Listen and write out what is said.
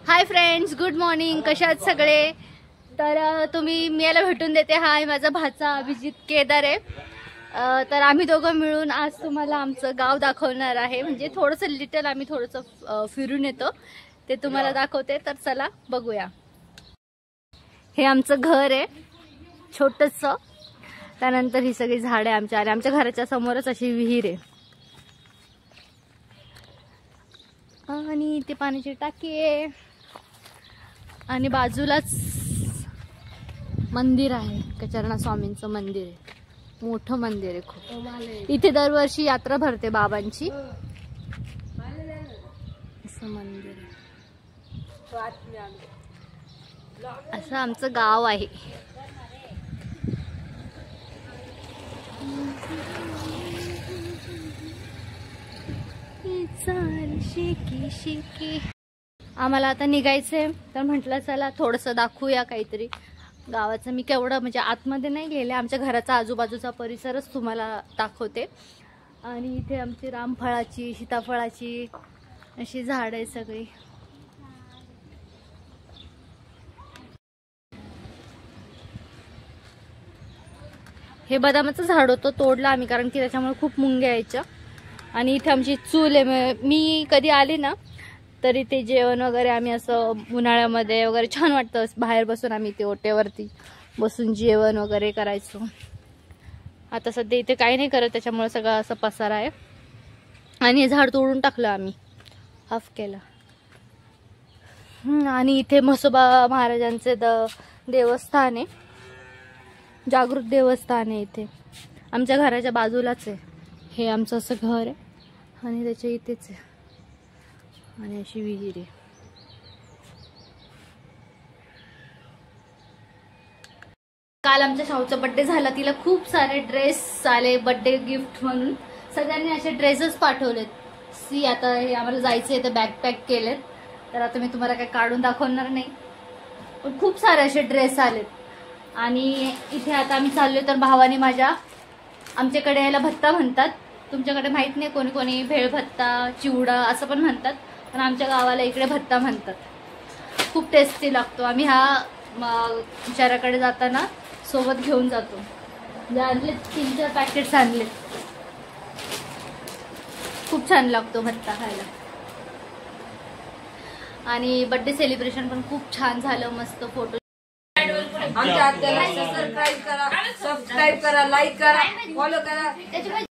Hi friends, good morning. कशा आहात सगळे? तर तुम्ही मी याला भेटून देते. हाय, माझा भाचा अभिजित केदार आहे. तर आम्ही दोघं मिळून आज तुम्हाला आमचं गाव दाखवणार आहे. म्हणजे थोडंसं लिटल आम्ही थोडंसं फिरून येतो, ते तुम्हाला दाखवते. तर चला बघूया. हे आमचं घर आहे छोटंसं. त्यानंतर ही सगळी झाडे आमच्या, आणि आमच्या घराच्या समोरच अशी विहीर आहे. आणि इथे पाण्याची टाकी आहे, आणि बाजूलाच मंदिर आहे. गजानन स्वामींचं मंदिर आहे. मोठं मंदिर आहे खूप. इथे दरवर्षी यात्रा भरते बाबांची. असं मंदिर आहे. असं आमचं गाव आहे. शिकी शिकी. आम्हाला आता निघायचंय, तर म्हटलं चला थोडंसं दाखवूया काहीतरी गावाचं. मी केवढं म्हणजे आतमध्ये नाही गेले, आमच्या घराचा आजूबाजूचा परिसरच तुम्हाला दाखवते. आणि इथे आमची रामफळाची, सीताफळाची अशी झाड आहे सगळी. हे बदामाचं झाड होतं, तोडलं आम्ही कारण की त्याच्यामुळे खूप मुंग्या यायच्या. आणि इथे आमची चूल आहे. मी कधी आली ना तरी ते जेवण वगैरे आम्ही असं उन्हाळ्यामध्ये वगैरे छान वाटतं, बाहेर बसून आम्ही ते ओट्यावरती बसून जेवण वगैरे करायचो. आता सध्या इथे काही नाही करत, त्याच्यामुळे सगळं असं पसारा आहे. आणि हे झाड तोडून टाकलं आम्ही, हाफ केलं. आणि इथे म्हसोबा महाराजांचे देवस्थान आहे, जागृत देवस्थान आहे इथे. आमच्या घराच्या बाजूलाच आहे. हे आमचं असं घर आहे आणि त्याच्या इथेच आहे. आणि अशी विहीर आहे. काल आमच्या शाऊचा बर्थडे झाला. तिला खूप सारे ड्रेस आले बर्थडे गिफ्ट म्हणून. सगळ्यांनी असे ड्रेसेस पाठवलेत. सी आता हे आम्हाला जायचं आहे तर बॅग पॅक केलेत. तर आता मी तुम्हाला काही काढून दाखवणार नाही, पण खूप सारे असे ड्रेस आलेत. आणि इथे आता आम्ही चाललोय. तर भावाने माझ्या, आमच्याकडे याला भत्ता म्हणतात, तुमच्याकडे माहित नाही, कोणी कोणी भेळ भत्ता, चिवडा असं पण म्हणतात, पण आमच्या गावाला इकडे भत्ता म्हणतात. खूप टेस्टी लागतो. आम्ही हा शहराकडे जाताना सोबत घेऊन जातो. म्हणजे आणले 3-4 पॅकेट्स आणले. खूप छान लागतो भत्ता खायला. आणि बर्थडे सेलिब्रेशन पण खूप छान झालं. मस्त फोटो. आमच्या सबस्क्राईब करा, लाईक करा, फॉलो करा.